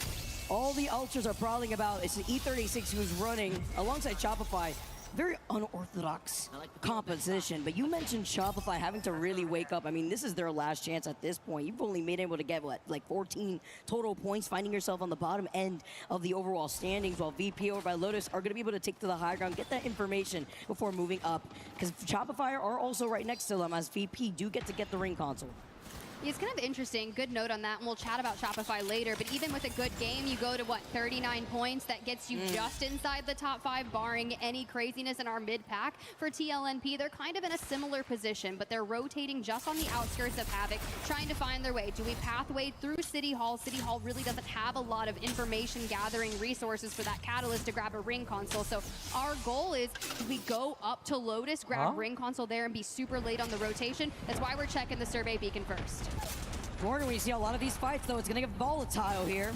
All the Ultras are prowling about. It's an E36 who's running alongside Shopify. Very unorthodox composition, but you mentioned Shopify having to really wake up. I mean, this is their last chance at this point. You've only been able to get, what, like 14 total points, finding yourself on the bottom end of the overall standings, while VP over by Lotus are going to be able to take to the high ground, get that information before moving up. Because Shopify are also right next to them, as VP do get to get the ring console. It's kind of interesting. Good note on that, and we'll chat about Shopify later. But even with a good game, you go to, what, 39 points? That gets you just inside the top 5, barring any craziness in our mid-pack. For TLNP, they're kind of in a similar position, but they're rotating just on the outskirts of Havoc, trying to find their way. Do we pathway through City Hall? City Hall really doesn't have a lot of information-gathering resources for that catalyst to grab a ring console. So our goal is, do we go up to Lotus, grab ring console there, and be super late on the rotation? That's why we're checking the survey beacon first. Gordon, when you see a lot of these fights, though, it's going to get volatile here.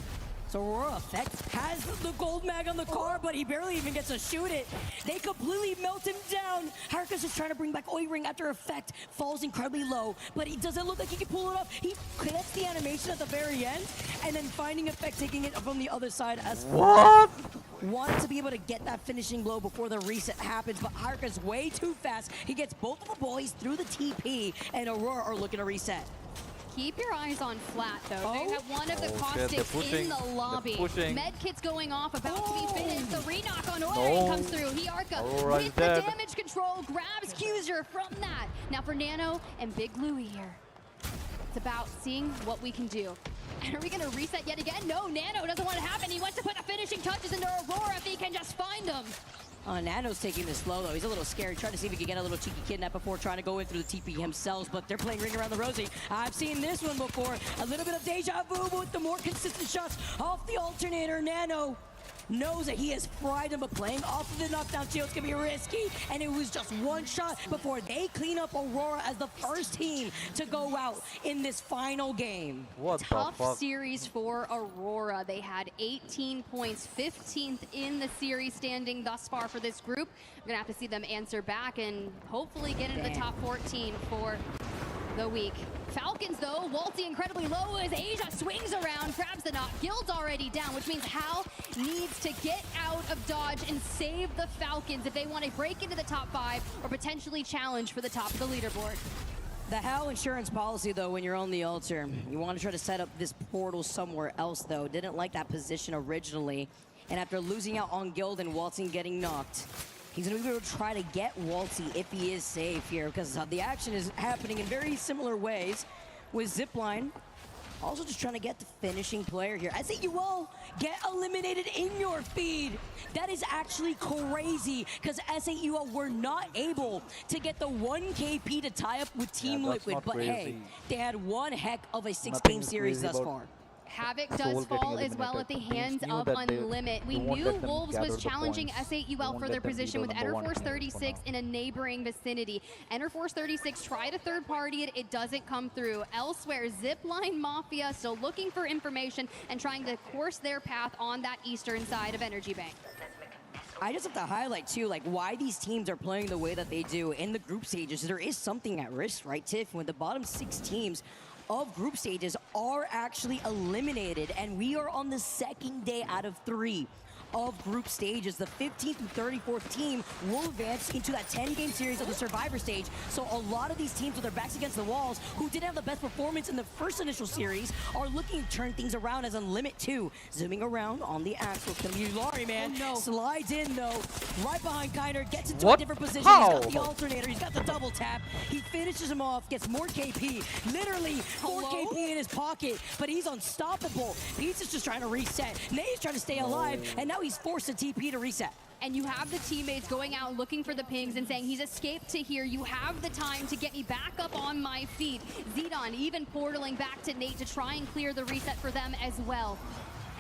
So Aurora Effect has the gold mag on the car, but he barely even gets to shoot it. They completely melt him down. Harkus is trying to bring back Ring after Effect falls incredibly low, but he doesn't look like he can pull it off. He gets the animation at the very end, and then finding Effect taking it from the other side as What? wanted to be able to get that finishing blow before the reset happens, but Harkus way too fast. He gets both of the boys through the TP, and Aurora are looking to reset. Keep your eyes on Flat, though. They have one of the shit, caustics they're pushing. in the lobby. They're pushing. Medkit's going off, about to be finished. The re-knock on No. comes through. Hiarka Aurora is with the dead. damage control, grabs Cuser from that. Now for Nano and Big Bluey here. It's about seeing what we can do. And are we going to reset yet again? No, Nano doesn't want it to happen. He wants to put the finishing touches into Aurora if he can just find them. Nano's taking this slow, though. He's a little scared, trying to see if he can get a little cheeky kidnap before trying to go in through the TP himself, but they're playing Ring Around the Rosie. I've seen this one before. A little bit of deja vu, but with the more consistent shots off the alternator. Nano knows that he has fried him, but playing off of the knockdown shield's gonna be risky, and it was just one shot before they clean up Aurora as the first team to go out in this final game. What the Tough fuck? series for Aurora. They had 18 points, 15th in the series standing thus far for this group. We're gonna have to see them answer back and hopefully get into the top 14 for the week. Falcons, though, Walty incredibly low as Asia swings around, grabs the knock. Guild's already down, which means Hal needs to get out of dodge and save the Falcons if they want to break into the top 5 or potentially challenge for the top of the leaderboard. The HAL insurance policy, though, when you're on the altar, you want to try to set up this portal somewhere else, though. Didn't like that position originally. And after losing out on Guild and Waltzing getting knocked, he's going to be able to try to get Waltzy if he is safe here, because the action is happening in very similar ways with Zipline. Also just trying to get the finishing player here. I think you all get eliminated in your feed. That is actually crazy, because SAUL were not able to get the 1 KP to tie up with Team Yeah, that's Liquid, not but hey, crazy. they had one heck of a 6-game Nothing series crazy thus about far. Havoc Soul does getting fall as well at the eliminated. hands Teams knew of that they Unlimit. We won't knew let them Wolves gather was the challenging points. SAUL Won't for their let them be position the with number one Enterforce team for 36 now. in a neighboring vicinity. Enterforce 36 tried a third party, it doesn't come through. Elsewhere, Zipline Mafia still looking for information and trying to course their path on that eastern side of Energy Bank. I just have to highlight, too, like, why these teams are playing the way that they do in the group stages. There is something at risk, right, Tiff? When the bottom 6 teams of group stages are actually eliminated, and we are on the second day out of 3 of group stages. The 15th and 34th team will advance into that 10-game series of the Survivor stage. So a lot of these teams with their backs against the walls, who didn't have the best performance in the first initial series, are looking to turn things around as Unlimit 2. Zooming around on the axle, it's going to be BLUberry, man. Oh, no. Slides in, though, right behind Kiner, gets into What? a different position. How? He's got the alternator, he's got the double tap. He finishes him off, gets more KP. Literally 4 Hello? KP in his pocket, but he's unstoppable. He's just trying to reset. Nate's trying to stay alive, and now he's forced to TP to reset. And you have the teammates going out looking for the pings and saying, he's escaped to here. You have the time to get me back up on my feet. Zidon even portaling back to Nate to try and clear the reset for them as well.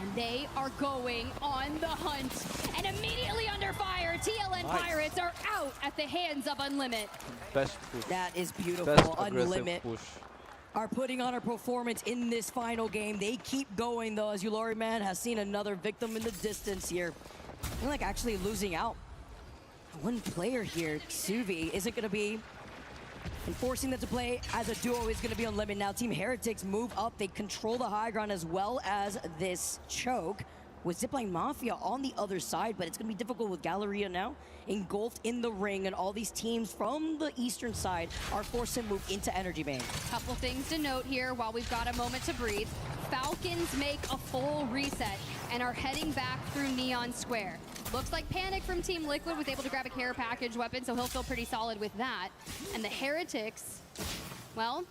And they are going on the hunt. And immediately under fire, TLN Nice. Pirates are out at the hands of Unlimit. Best push. That is beautiful. Best aggressive Unlimit push. are putting on a performance in this final game. They keep going, though, as BLUberry man has seen another victim in the distance here. They're like actually losing out. One player here, Suvi, isn't going to be, and forcing them to play as a duo is going to be Unlimit. Now Team Heretics move up. They control the high ground as well as this choke with Zipline Mafia on the other side, but it's going to be difficult with Galleria now engulfed in the ring, and all these teams from the eastern side are forced to move into Energy Bank. Couple things to note here while we've got a moment to breathe. Falcons make a full reset and are heading back through Neon Square. Looks like Panic from Team Liquid was able to grab a care package weapon, so he'll feel pretty solid with that. And the Heretics, well,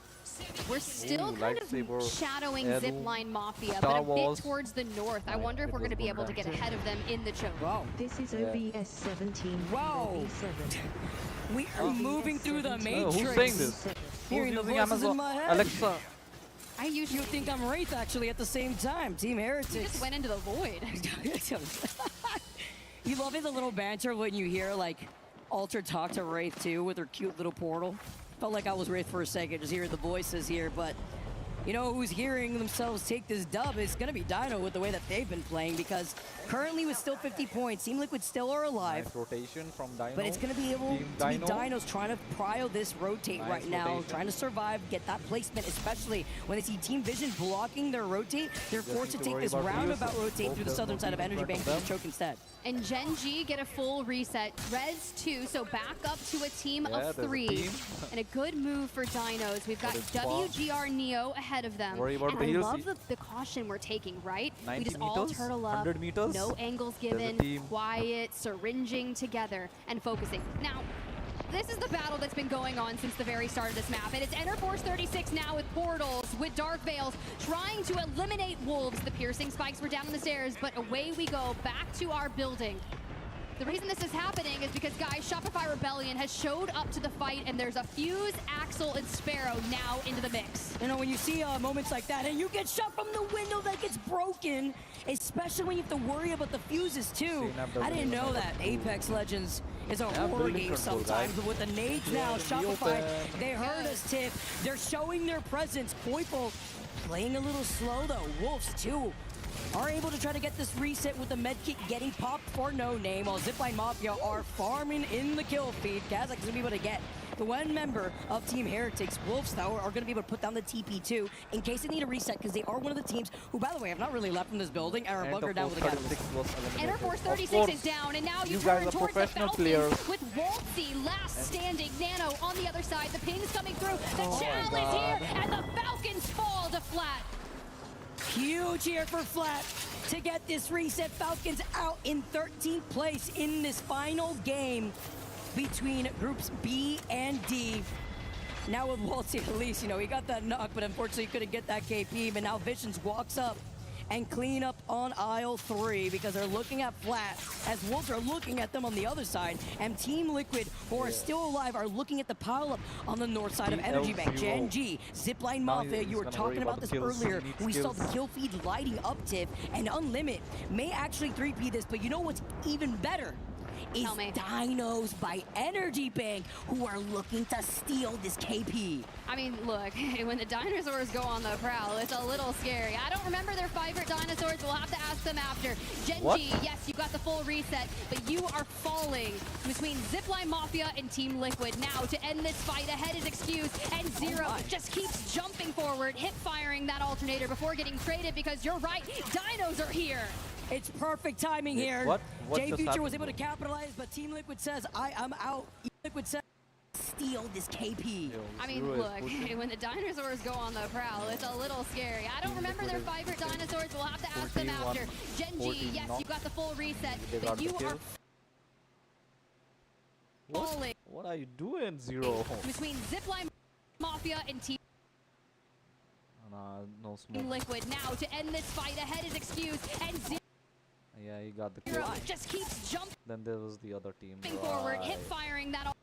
we're still kind of lightsaber, shadowing heirloom, Zipline Mafia, Star but a bit Wars. towards the north. I Right, wonder if it we're going to was be able to good get ahead of them in the choke. Wow. This is Yeah. OBS 17. Wow. OB7. We are moving through the Oh, Matrix. who's saying this? Hearing the Who's using voices in Amazon? my head. Alexa. I You usually think I'm Wraith actually at the same time. Team you Heretics. just went into the void. You love it, the little banter when you hear like Alter talk to Wraith too with her cute little portal. Felt like I was Wraith for a second, just hearing the voices here, but you know who's hearing themselves take this dub is gonna be Dino with the way that they've been playing, because currently with still 50 points, Team Liquid still are alive. Nice rotation from Dino. But it's going to be able Team to be Dino. Dinos trying to prio this rotate Nice right now, rotation. trying to survive, get that placement, especially when they see Team Vision blocking their rotate. They're Just forced to need to take worry this about roundabout Ryu's. rotate Hope through the there's southern no side of team in Energy front Bank of to them. choke instead. And Gen G get a full reset. Res 2, so back up to a team Yeah, of there's a 3. team. And a good move for Dinos. We've got But it's far. WGR Neo ahead of them. Worry about and the I heals. love the caution we're taking, right? We 90 just all meters, turtle up, 100 meters. no angles There's a given, team. quiet, syringing together, and focusing. Now, this is the battle that's been going on since the very start of this map, and it's Enter Force 36 now with portals, with Dark Veils, trying to eliminate Wolves. The piercing spikes were down the stairs, but away we go, back to our building. The reason this is happening is because, guys, Shopify Rebellion has showed up to the fight, and there's a Fuse, Axel, and Sparrow now into the mix. You know, when you see moments like that and you get shot from the window that gets broken, especially when you have to worry about the fuses too. CNAP doesn't I didn't even know know that what to do. Apex Legends is a Yeah, horror building game control, sometimes, guys. but with the nades Yeah, now, the Shopify, open. they heard us, Tiff. They're showing their presence. Poipo playing a little slow though. Wolves too are able to try to get this reset with the medkit getting popped for no name, while Zipline Mafia are farming in the kill feed. Kazakh is going to be able to get the one member of Team Heretics. Wolves, though, are going to be able to put down the TP2 in case they need a reset, because they are one of the teams who, by the way, have not really left from this building and are bunkered down with the catalyst. Enter Force Of 36 course. is down, and now you You guys turn are towards the professional Falcons players. with Waltzy, last standing, Nano on the other side. The ping's coming through. The Oh my challenge God. here, and the Falcons fall to flat. Huge here for Flat to get this reset. Falcons out in 13th place in this final game between groups B and D. Now with Waltzy, at least, you know, he got that knock, but unfortunately couldn't get that KP. But now Visions walks up and clean up on aisle 3 because they're looking at Flat as Wolves are looking at them on the other side. And Team Liquid, who are still alive, are looking at the pileup on the north side of Energy Bank. Gen G, Zipline Now Mafia, he's you were gonna talking worry about about this the kills. earlier. He needs We saw the kills. kill feed lighting up, Tiff, and Unlimit may actually 3P this, but you know what's even better? Is Tell me. Dinos by Energy Bank, who are looking to steal this KP. I mean, look, when the dinosaurs go on the prowl, it's a little scary. I don't remember their favorite dinosaurs. We'll have to ask them after. Gen What? G, yes, you got the full reset, but you are falling between Zipline Mafia and Team Liquid. Now, to end this fight, ahead is Excuse, and Zero my. just keeps jumping forward, hip firing that alternator before getting traded, because you're right, dinos are here. It's perfect timing Wait, here. what Jay just Future was happened, able to capitalize, but Team Liquid says, I'm out. Liquid says, steal this KP. Yo, I mean, Zero is look, pushing. when the dinosaurs go on the prowl, it's a little scary. I don't Team remember their Liquid is favorite dinosaurs. We'll have to ask them 14-1, after. Genji, 14 yes, knock. you got the full reset, They got but the you kill. are falling What are you doing, Zero? between Zipline Mafia and Team Nah, no smoke. Liquid. Now, to end this fight, ahead is excused, and Yeah, he got the kill. Zero just keeps jumping Then there was the other team. forward, hip Right. firing that.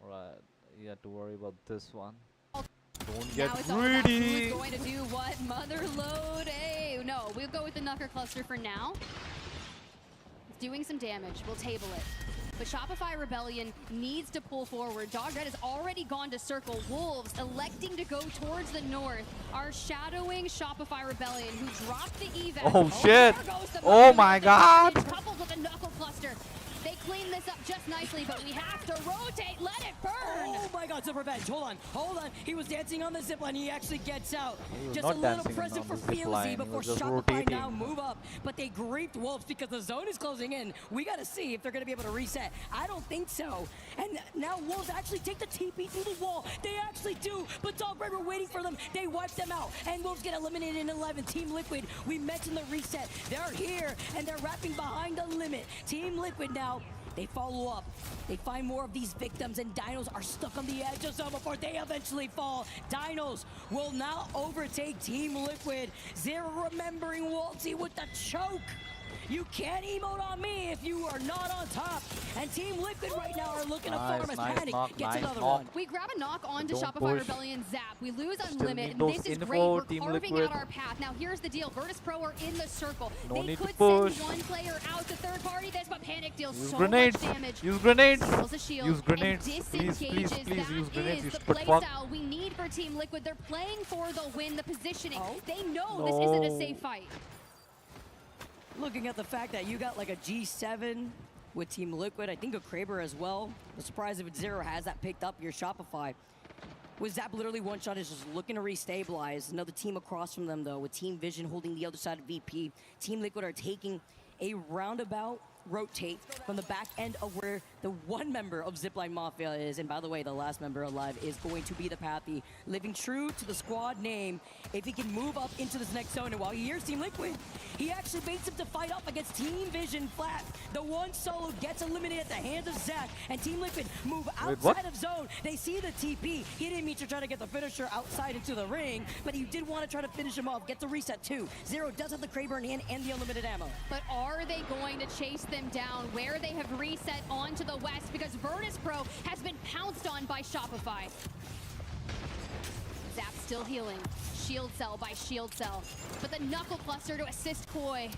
Right. You had to worry about this one. Now Don't get it's all about who's greedy. going to do what. Mother load. Hey, no, we'll go with the Knucker cluster for now. It's doing some damage. We'll table it. But Shopify Rebellion needs to pull forward. Dog Red has already gone to circle. Wolves electing to go towards the north are shadowing Shopify Rebellion, who dropped the evac. Oh, shit. There goes the Oh, Mother my Load God. damage, coupled with a Knuckle cluster. They clean this up just nicely, but we have to rotate. Let it burn. Oh my God, it's a revenge. Hold on. He was dancing on the zipline. He actually gets out. He was Just not a little dancing present on for the zipline. Feelsy He before was just Shopify now rotating. move up. But they griefed Wolves because the zone is closing in. We got to see if they're going to be able to reset. I don't think so. And now Wolves actually take the TP through the wall. They actually do. But Dog Red were waiting for them. They wipe them out. And Wolves get eliminated in 11. Team Liquid, we mentioned the reset. They're here and they're wrapping behind the limit. Team Liquid now, they follow up. They find more of these victims, and Dinos are stuck on the edge of zone before they eventually fall. Dinos will now overtake Team Liquid. Zero remembering Waltzy with the choke. You can't emote on me if you are not on top. And Team Liquid right now are looking to Nice, farm as nice Panic knock, gets nice another knock. one. We grab a knock onto Don't Shopify push. Rebellion Zap. We lose Still Unlimit, need and those this is info, great. We're Team carving Liquid. out our path. Now, here's the deal. Virtus Pro are in the circle. No They need to could push. send one player out to third party this, but Panic deals Use so grenades. much damage. Use grenades. Steals a shield Use grenades. and Please, disengages. please use That grenades. You is the stupid play fuck. style we need for Team Liquid. They're playing for the win, the positioning. Oh. They know this isn't a No. safe fight. Looking at the fact that you got like a G7 with Team Liquid, I think a Kraber as well. I'm surprised if Zero has that picked up your Shopify. With Zap literally one shot is just looking to restabilize. Another team across from them though, with Team Vision holding the other side of VP. Team Liquid are taking a roundabout rotate from the back end of where the one member of Zipline Mafia is. And by the way, the last member alive is going to be the Pathy. Living true to the squad name, if he can move up into this next zone. And while he hears Team Liquid, he actually baits him to fight up against Team Vision flat. The one solo gets eliminated at the hands of Zach, and Team Liquid move Wait, what? outside of zone. They see the TP. He didn't mean to try to get the finisher outside into the ring, but he did want to try to finish him off, get the reset too. Zero does have the Kraber in hand and the unlimited ammo. But are they going to chase them down where they have reset onto the west? Because Virtus Pro has been pounced on by Shopify. Zap still healing. Shield cell by shield cell. But the knuckle cluster to assist Koi.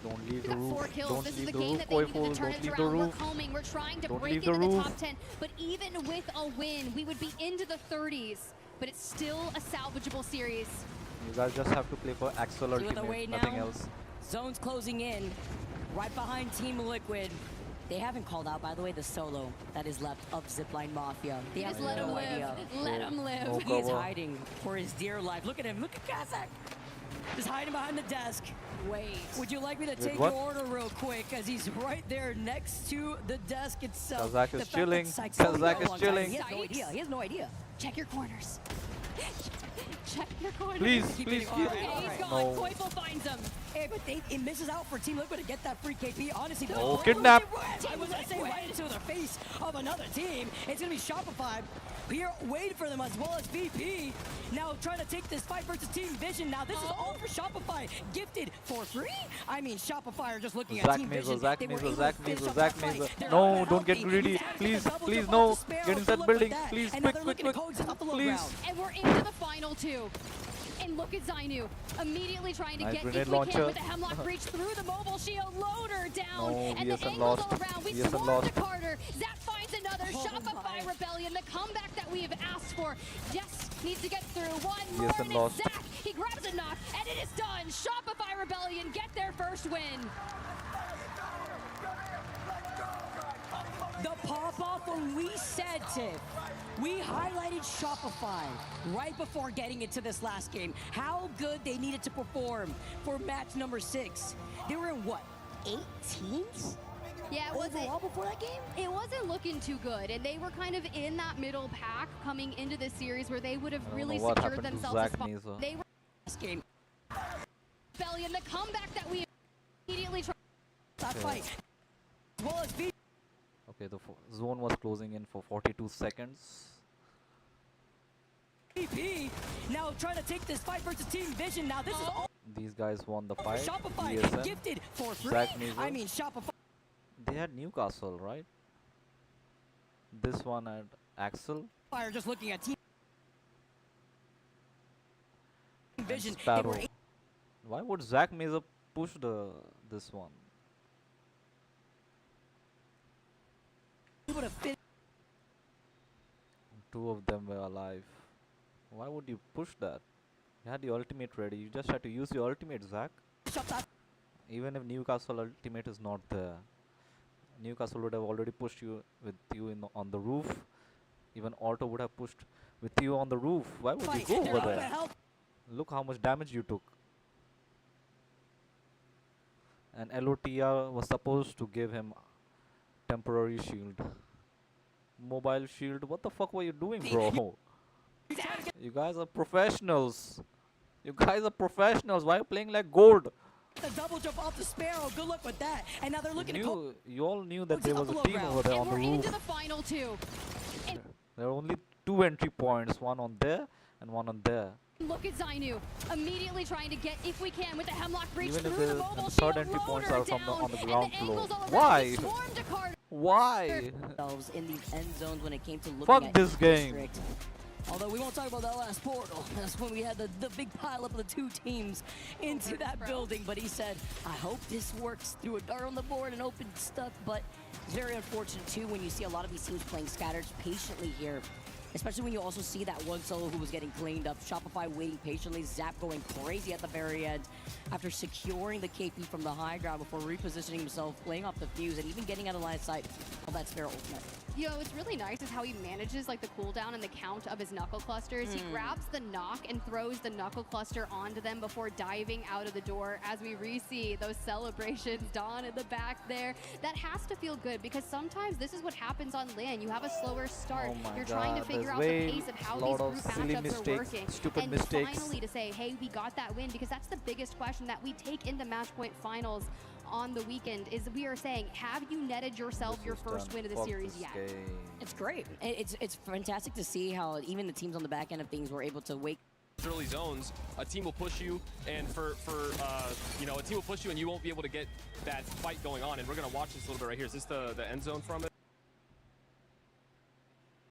Don't leave We the got roof. 4 kills. Don't This is leave the the game roof, that they needed Koiful. to turn Don't it leave the around. We're roof. combing. We're trying to Don't break leave the into the roof. top 10. But even with a win, we would be into the 30s. But it's still a salvageable series. You guys just have to play for Axel See what the ultimate, way nothing now? else. Zone's closing in, right behind Team Liquid. They haven't called out, by the way, the solo that is left of Zipline Mafia. They have Just let him no live. idea. Let him live. No He is cover. hiding for his dear life. Look at him. Look at Kazakh. Just hiding behind the desk. Wait. Would you like me to take what? your order real quick? As he's right there next to the desk itself. Kazakh The is fact chilling. that Sykes Kazakh knows is how long chilling. He has no Sykes? idea. He has no idea. Check your corners. Check your corners. Please, Keep please, getting- keep. all right, Okay, all he's right. gone. No. Koifel finds him. Hey, but it misses out for Team Liquid to get that free KP. Honestly, Oh, the kidnap. I was gonna say right into the face of another team. It's gonna be Shopify here waiting for them as well as VP. Now trying to take this fight versus Team Vision. Now this is all for Shopify. Gifted for free? I mean, Shopify are just looking at Zach Team Mazel, Vision. Zach They were Mazel, able Zach to finish Mazel, up Zach that fight. Mazel. They're No, not don't get healthy. greedy. He's actually Please, double please, jump no. off the Sparrow. Get Good inside luck with building. that. Please, And now quick, they're quick, looking to quick. coexist off the low Please. ground. And we're into the final 2. And look at Zainu, immediately trying to Nice get, grenade if we launcher. can, with the Hemlock breach through the mobile shield, loader down, No, and the VSN angles lost. all around. We VSN swarm lost. to Carter. Zap finds another. Oh Shopify my. Rebellion, the comeback that we have asked for. Just needs to get through. One more, VSN and it's lost. Zach. He grabs a knock, and it is done. Shopify Rebellion get their first win. The pop-off when we said, Tiff, we highlighted Shopify right before getting into this last game, how good they needed to perform for match number 6. They were in what, 8 teams? Yeah, it wasn't, overall before that game? it wasn't looking too good, and they were kind of in that middle pack coming into this series where they would have really what secured happened to themselves a Zach spot. Meza. They were This game. belly, and the comeback that we immediately tried. That fight. As well as V. Okay, the zone was closing in for 42 seconds. VP now trying to take this fight versus Team Vision. Now this is all These guys won the fight. Shopify DSM. gifted for free. Zach Meza. I mean Shopify. They had Newcastle, right? This one had Axel. Are just looking at Team and Vision. They Sparrow. were Why would Zach Meza push this one? able to finish. Two of them were alive. Why would you push that? You had the ultimate ready. You just had to use your ultimate, Zach. Shut that. Even if Newcastle ultimate is not there, Newcastle would have already pushed you with you on the roof. Even Otto would have pushed with you on the roof. Why would you Fight. go They're over up there? at help. Look how much damage you took. And LOTR was supposed to give him temporary shield. Mobile shield. What the fuck were you doing, bro? You guys are professionals. You guys are professionals. Why are you playing like gold? The double jump off the Sparrow. Good luck with that. And now they're looking to You all knew that It's there a was a upload team round. over there And on the we're roof. into the final 2. And There are only 2 entry points, one on there and one on there. look at Zainu immediately trying to get, if we can, with the Hemlock breach Even if through the the mobile third shield, entry points loader are from down, on the and ground angles floor. all around. Why? He swarmed to Carter. Why? themselves in these end zones when it came to looking Fuck at this each game. district. Although we won't talk about that last portal. That's when we had the big pile up of the 2 teams into that building. But he said, I hope this works through a dart on the board and open stuff. But it's very unfortunate too when you see a lot of these teams playing scattered patiently here. Especially when you also see that one solo who was getting cleaned up. Shopify waiting patiently. Zap going crazy at the very end after securing the KP from the high ground before repositioning himself, playing off the fuse, and even getting out of line of sight of that Sparrow ultimate. You know, what's really nice is how he manages like the cooldown and the count of his knuckle clusters. He grabs the knock and throws the knuckle cluster onto them before diving out of the door. As we re-see those celebrations, Dawn in the back there. That has to feel good because sometimes this is what happens on LAN. You have a slower start. Oh my You're trying to God, figure there's out the way pace of how lot these of group silly matchups are mistakes, working. stupid and mistakes. finally to say, hey, we got that win, because that's the biggest question that we take into Match Point Finals on the weekend is we are saying, have you netted yourself This your is first done. win of the Fuck series this yet? game. It's great. It's fantastic to see how even the teams on the back end of things were able to wake early zones, a team will push you, and you know, a team will push you, and you won't be able to get that fight going on. And we're gonna watch this a little bit right here. Is this the end zone from it?